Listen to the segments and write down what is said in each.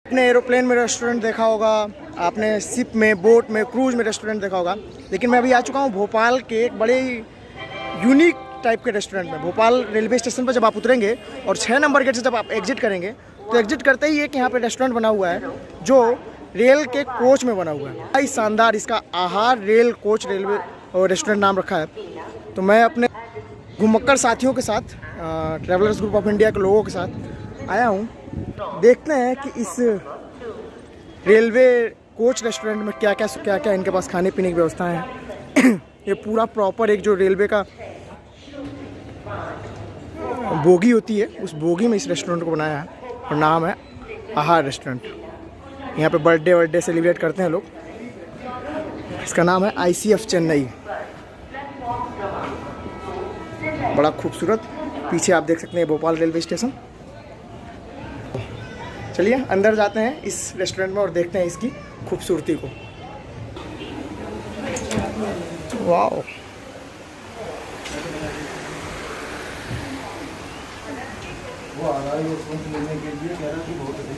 आपने एरोप्लेन में रेस्टोरेंट देखा होगा, आपने शिप में, बोट में, क्रूज में रेस्टोरेंट देखा होगा, लेकिन मैं अभी आ चुका हूँ भोपाल के एक बड़े यूनिक टाइप के रेस्टोरेंट में। भोपाल रेलवे स्टेशन पर जब आप उतरेंगे और 6 नंबर गेट से जब आप एग्जिट करेंगे तो एग्जिट करते ही एक यहाँ पे रेस्टोरेंट बना हुआ है जो रेल के कोच में बना हुआ है। भाई शानदार, इसका आहार रेल कोच रेलवे और रेस्टोरेंट नाम रखा है। तो मैं अपने घुमक्कड़ साथियों के साथ, ट्रैवलर्स ग्रुप ऑफ इंडिया के लोगों के साथ आया हूँ। देखते हैं कि इस रेलवे कोच रेस्टोरेंट में क्या क्या इनके पास खाने पीने की व्यवस्था है। ये पूरा प्रॉपर एक जो रेलवे का बोगी होती है उस बोगी में इस रेस्टोरेंट को बनाया है और नाम है आहार रेस्टोरेंट। यहाँ पे बर्थडे सेलिब्रेट करते हैं लोग। इसका नाम है ICF चेन्नई। बड़ा खूबसूरत, पीछे आप देख सकते हैं भोपाल रेलवे स्टेशन। चलिए अंदर जाते हैं इस रेस्टोरेंट में और देखते हैं इसकी खूबसूरती को। वाओ, वो आ रहा है लेने के लिए, कह रहा कि बहुत अच्छी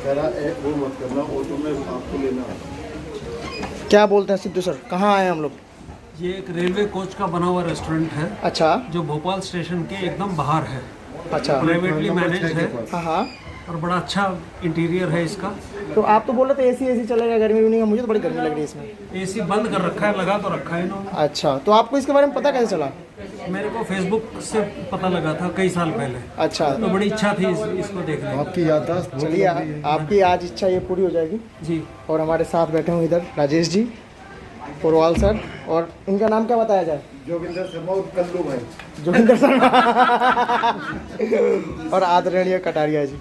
कह रहा है वो मत करना, ऑटो में आपको लेना है। क्या बोलते हैं सिद्धू सर, कहाँ आए हम लोग? ये एक रेलवे कोच का बना हुआ रेस्टोरेंट है। अच्छा, जो भोपाल स्टेशन के एकदम बाहर है। अच्छा, प्राइवेटली मैनेज है। हाँ, और बड़ा अच्छा इंटीरियर है इसका। तो आप तो बोल रहे थे एसी चलेगा, गर्मी भी नहीं है। मुझे तो बड़ी गर्मी लग रही है इसमें। एसी बंद कर रखा है, लगा तो रखा है इन्होंने। अच्छा, तो आपको इसके बारे में पता कैसे चला? मेरे को फेसबुक से पता लगा था कई साल पहले। अच्छा, तो बड़ी इच्छा थी इसको देखने की। आपकी याददाश्त। चलिए आपकी आज इच्छा ये पूरी हो जाएगी जी। और हमारे साथ बैठे हुए इधर राजेश जी, पोरवाल सर, और इनका नाम क्या बताया जाए? जोगिंदर शर्मा और कल्लू भाई। जोगिंदर शर्मा और आदरणीय कटारिया जी।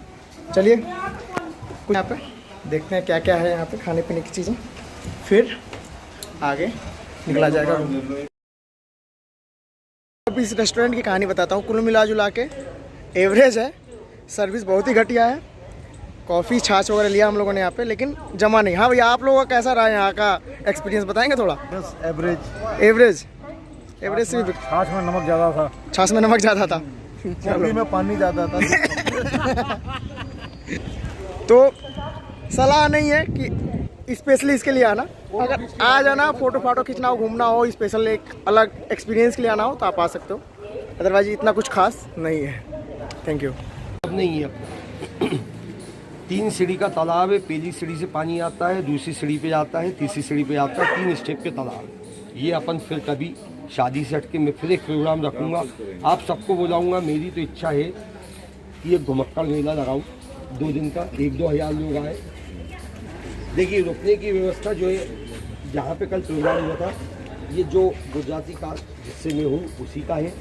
चलिए कुछ यहाँ पे देखते हैं क्या क्या है यहाँ पे खाने पीने की चीज़ें, फिर आगे निकला जाएगा। अब इस रेस्टोरेंट की कहानी बताता हूँ। कुल मिला जुला के एवरेज है, सर्विस बहुत ही घटिया है। कॉफ़ी छाछ वगैरह लिया हम लोगों ने यहाँ पे, लेकिन जमा नहीं। हाँ भैया, आप लोगों का कैसा रहा यहाँ का एक्सपीरियंस बताएंगे थोड़ा? बस एवरेज एवरेज से भी। छाछ में नमक ज़्यादा था। छाछ में नमक ज़्यादा था, चाबी में पानी ज़्यादा था। तो सलाह नहीं है कि स्पेशली इसके लिए आना। अगर आ जाना, फोटो फाटो खींचना हो, घूमना हो, स्पेशल एक अलग एक्सपीरियंस के लिए आना हो तो आप आ सकते हो। अदरवाइज इतना कुछ खास नहीं है। Thank you. अब नहीं है। 3 सीढ़ी का तालाब है। पहली सीढ़ी से पानी आता है, दूसरी सीढ़ी पे जाता है, तीसरी सीढ़ी पे जाता है। 3 स्टेप के तालाब है। ये अपन फिर कभी शादी से हट के मैं फिर एक प्रोग्राम रखूँगा, आप सबको बुलाऊँगा। मेरी तो इच्छा है कि एक घुमक्कड़ मेला लगाऊँ 2 दिन का, 1-2 हज़ार लोग आए। देखिए रुकने की व्यवस्था जो है, जहाँ पे कल प्रोग्राम हुआ था, ये जो गुजराती का जिससे मैं हूँ उसी का है।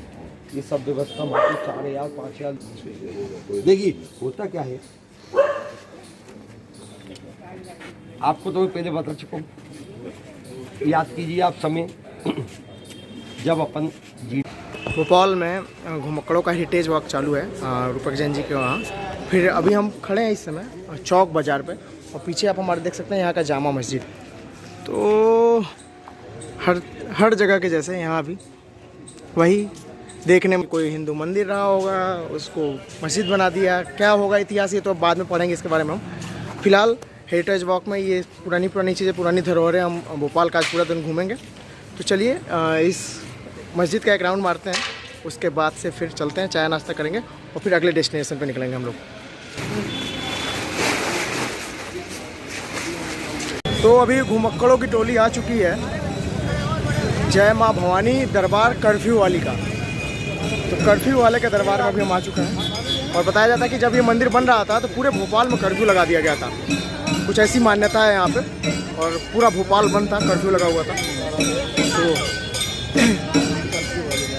ये सब व्यवस्था वहाँ 4,000 5,000। देखिए होता क्या है, आपको तो मैं पहले बता चुका हूँ। याद कीजिए आप समय जब अपन जी भोपाल में घुमक्कड़ों का हेरिटेज वॉक चालू है रूपक जैन जी के वहाँ। फिर अभी हम खड़े हैं इस समय चौक बाज़ार पे, और पीछे आप हमारे देख सकते हैं यहाँ का जामा मस्जिद। तो हर जगह के जैसे यहाँ भी वही देखने में कोई हिंदू मंदिर रहा होगा, उसको मस्जिद बना दिया। क्या होगा इतिहास, ये तो बाद में पढ़ेंगे इसके बारे में हम। फिलहाल हेरिटेज वॉक में ये पुरानी चीज़ें, पुरानी धरोहरें हम भोपाल का आज पूरा दिन घूमेंगे। तो चलिए इस मस्जिद का एक राउंड मारते हैं, उसके बाद से फिर चलते हैं, चाय नाश्ता करेंगे और फिर अगले डेस्टिनेशन पे निकलेंगे हम लोग। तो अभी घुमक्कड़ों की टोली आ चुकी है जय माँ भवानी दरबार कर्फ्यू वाली का। तो कर्फ्यू वाले के दरबार में अभी हम आ चुके हैं और बताया जाता है कि जब ये मंदिर बन रहा था तो पूरे भोपाल में कर्फ्यू लगा दिया गया था। कुछ ऐसी मान्यता है यहाँ पे, और पूरा भोपाल बंद था, कर्फ्यू लगा हुआ था।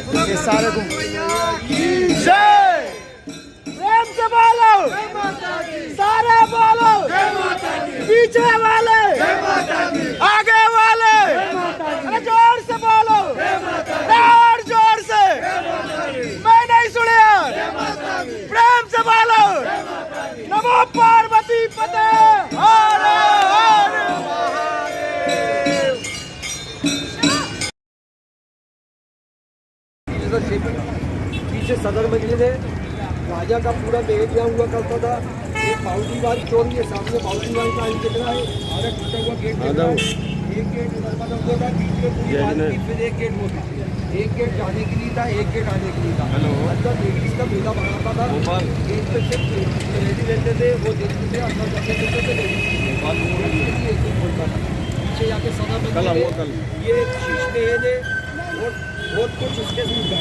तो ये सारे प्रेम से बोलो, सारे बोलो, पीछे वाले, आगे वाले, अरे जोर से बोलो, और जोर से, मैं नहीं सुने यार, प्रेम से बोलो, नमो पार्वती पते, हर हर महादेव। पीछे सदर मंजिल है, राजा का पूरा दहेज यहाँ हुआ करता था। ये बाउंड्री वाली चोरी है, सामने बाउंड्री वाली का दिख रहा है, आधा टूटा हुआ गेट दिख रहा है। एक गेट इधर बना हुआ था, बीच में पूरी बात फिर एक गेट होता, एक गेट जाने के लिए था, एक गेट आने के लिए था। अंदर लेडीज का मेला बनाता था, गेट पे सिर्फ लेडी रहते थे, वो देखते थे, अंदर जाके देखते थे लेडीज बोलता था। पीछे जाके सदा में ये शीशे है और बहुत कुछ इसके सीख है।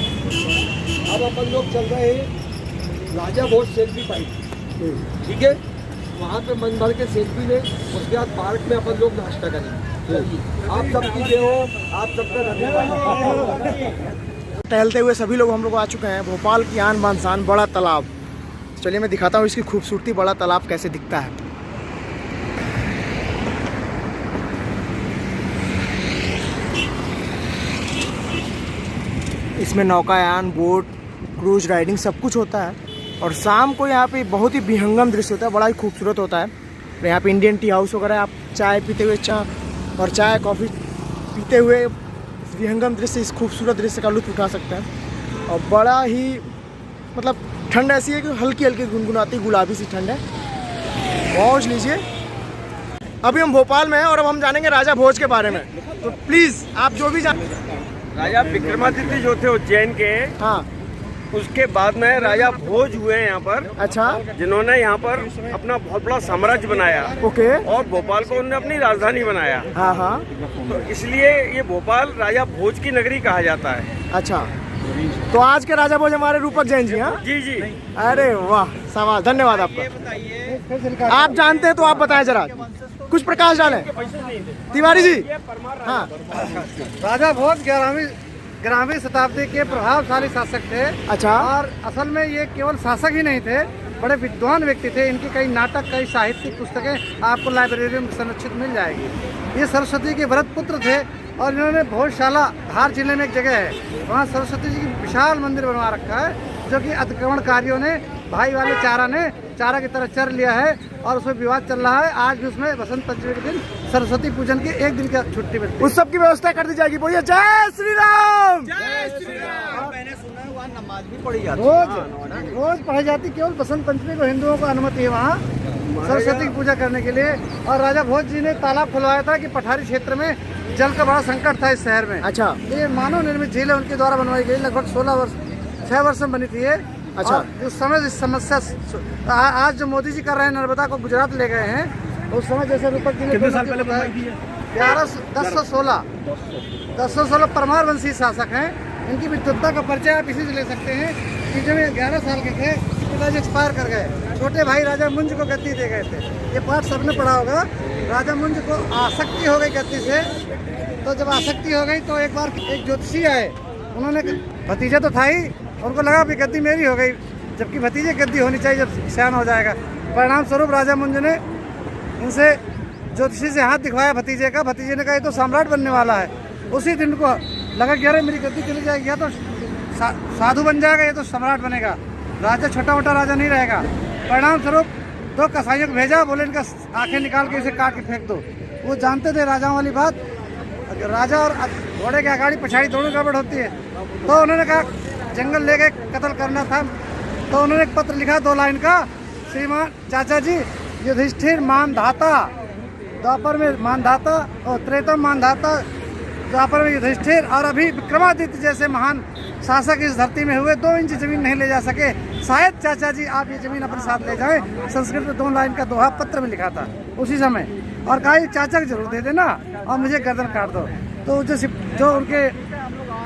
अब अपन लोग चल रहे हैं राजा भोज सेल्फी पॉइंट, ठीक है, वहाँ पे मन भर के सेल्फी लें, उसके बाद पार्क में अपन लोग नाश्ता करेंगे। आप सबकी जय हो, आप सबका धन्यवाद। टहलते हुए सभी लोग हम लोग आ चुके हैं भोपाल की आन बान शान बड़ा तालाब। चलिए मैं दिखाता हूँ इसकी खूबसूरती, बड़ा तालाब कैसे दिखता है। इसमें नौकायान, बोट, क्रूज राइडिंग सब कुछ होता है। और शाम को यहाँ पे बहुत ही विहंगम दृश्य होता है, बड़ा ही खूबसूरत होता है। तो यहाँ पे इंडियन टी हाउस वगैरह, आप चाय पीते हुए चाय कॉफ़ी पीते हुए विहंगम दृश्य, इस खूबसूरत दृश्य का लुत्फ उठा सकते हैं। और बड़ा ही मतलब ठंड ऐसी है कि हल्की हल्की गुनगुनाती गुलाबी सी ठंड है, मौज लीजिए। अभी हम भोपाल में हैं और अब हम जानेंगे राजा भोज के बारे में। तो प्लीज़ आप जो भी राजा विक्रमादित्य जो थे उज्जैन के, हाँ उसके बाद में राजा भोज हुए हैं यहाँ पर, अच्छा, जिन्होंने यहाँ पर अपना बहुत बड़ा साम्राज्य बनाया। ओके, और भोपाल को उन्होंने अपनी राजधानी बनाया। हाँ हाँ, तो इसलिए ये भोपाल राजा भोज की नगरी कहा जाता है। अच्छा, तो आज के राजा भोज हमारे रूपक जैन जी। हाँ जी जी, अरे वाह, शाबाश, धन्यवाद आपका। आप जानते हैं तो आप बताएं जरा, कुछ प्रकाश डालें। तिवारी जी, हाँ, राजा भोज 11वीं शताब्दी के प्रभावशाली शासक थे। अच्छा, और असल में ये केवल शासक ही नहीं थे, बड़े विद्वान व्यक्ति थे। इनकी कई नाटक, कई साहित्यिक पुस्तकें आपको लाइब्रेरी में संरक्षित मिल जाएगी। ये सरस्वती के भरत पुत्र थे और इन्होंने भोजशाला, धार जिले में एक जगह है, वहाँ सरस्वती जी की विशाल मंदिर बनवा रखा है, जो कि अतिक्रमणकारियों ने, भाई वाले चारा की तरह चर लिया है और उसमें विवाद चल रहा है। आज भी उसमें बसंत पंचमी के दिन सरस्वती पूजन की एक दिन का छुट्टी मिलती है। उस सब की व्यवस्था कर दी जाएगी। बोलिए जय श्री राम। जय श्री राम। मैंने सुना है वहाँ नमाज भी पढ़ी जाती है, रोज पढ़ी जाती। केवल बसंत पंचमी को हिंदुओं को अनुमति है वहाँ सरस्वती की पूजा करने के लिए। और राजा भोज जी ने तालाब खुलवाया था कि पठारी क्षेत्र में जल का बड़ा संकट था इस शहर में। अच्छा, ये मानव निर्मित झील है, उनके द्वारा बनवाई गई, लगभग 6 वर्ष में बनी थी ये। अच्छा, उस समय इस समस्या, आज जो मोदी जी कर रहे हैं, नर्मदा को गुजरात ले गए हैं, उस समय जैसे रूपक जी ने कितने साल पहले बनवाई थी? 1016 परमार वंशी शासक हैं। इनकी विद्वत्ता का परिचय आप इसी से ले सकते हैं कि जब ये 11 साल के थे, पिताजी एक्सपायर कर गए। छोटे भाई राजा मुंज को गद्दी दे गए थे। ये पाठ सबने पढ़ा होगा। राजा मुंज को आसक्ति हो गई गद्दी से, तो जब आसक्ति हो गई तो एक बार एक ज्योतिषी आए, उन्होंने, भतीजा तो था ही, उनको लगा कि गद्दी मेरी हो गई, जबकि भतीजे गद्दी होनी चाहिए जब सयान हो जाएगा। परिणाम स्वरूप राजा मुंज ने उनसे ज्योतिषी से हाथ दिखवाया भतीजे का। भतीजे ने कहा ये तो सम्राट बनने वाला है। उसी दिन को लगा कि अरे मेरी गद्दी चली जाएगी, या तो साधु बन जाएगा, ये तो सम्राट बनेगा, राजा छोटा मोटा राजा नहीं रहेगा। परिणाम स्वरूप 2 कसाईयों को भेजा, बोले इनका आंखें निकाल के इसे काट के फेंक दो। वो जानते थे राजाओं वाली बात, राजा और घोड़े के आगाड़ी पछाड़ी दोनों गड़बड़ होती है। तो उन्होंने कहा जंगल ले गए, कत्ल करना था। तो उन्होंने एक पत्र लिखा 2 लाइन का, श्रीमान चाचा जी, युधिष्ठिर मानधाता, द्वापर में मानधाता और त्रेता मानधाता, द्वापर में युधिष्ठिर, और अभी विक्रमादित्य जैसे महान शासक इस धरती में हुए, 2 इंच जमीन नहीं ले जा सके। शायद चाचा जी आप ये जमीन अपने साथ ले जाएं। संस्कृत में 2 लाइन का दोहा पत्र में लिखा था उसी समय, और कहा चाचा को जरूर दे देना और मुझे गर्दन काट दो। तो जो उनके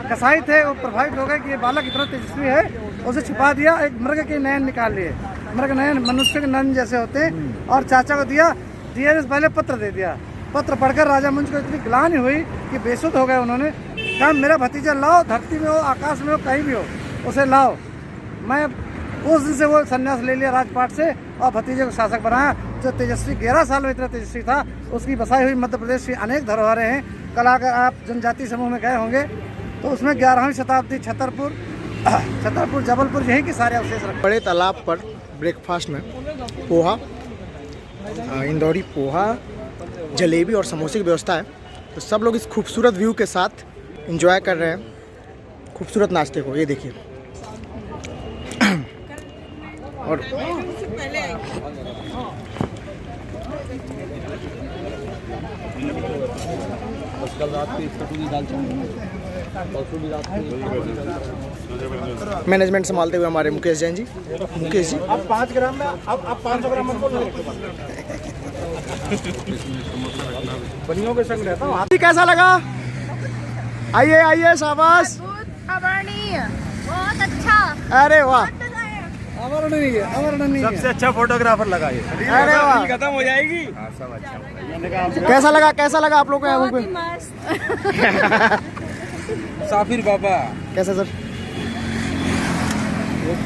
कसाई थे वो प्रभावित हो गए कि ये बालक इतना तेजस्वी है, उसे छुपा दिया। एक मृग के नयन निकाल लिए, मृग नयन मनुष्य के नयन जैसे होते हैं, और चाचा को दिए से पहले पत्र दे दिया। पत्र पढ़कर राजा मुंज को इतनी ग्लानि हुई कि बेसुध हो गए। उन्होंने कहा मेरा भतीजा लाओ, धरती में हो, आकाश में हो, कहीं भी हो, उसे लाओ। मैं उस दिन से वो संन्यास ले लिया राजपाट से और भतीजे को शासक बनाया। जो तेजस्वी 11 साल में इतना तेजस्वी था, उसकी बसाई हुई मध्य प्रदेश की अनेक धरोहरें हैं। कल अगर आप जनजाति समूह में गए होंगे तो उसमें 11वीं शताब्दी छतरपुर जबलपुर यही के सारे अवशेष रखे। बड़े तालाब पर ब्रेकफास्ट में पोहा, इंदौरी पोहा, जलेबी और समोसे की व्यवस्था है। तो सब लोग इस खूबसूरत व्यू के साथ एंजॉय कर रहे हैं खूबसूरत नाश्ते को। ये देखिए और कल रात को 1 कटोरी दाल चावल, परसों भी रात को। मैनेजमेंट संभालते हुए हमारे मुकेश जैन जी। मुकेश जी अब 5 ग्राम में अब 500 ग्राम हमको बनियों के संग रहता हूँ। जी कैसा लगा? आइए आइए, शाबाश। अवर्णीय, बहुत अच्छा। अरे वाह, अवर्णनीय अवर्णनीय। सबसे अच्छा फोटोग्राफर लगा ये। अरे वाह, खत्म हो जाएगी। कैसा लगा आप लोग को यहाँ घूम के? बहुत ही मस्त। साफिर बाबा कैसा सर?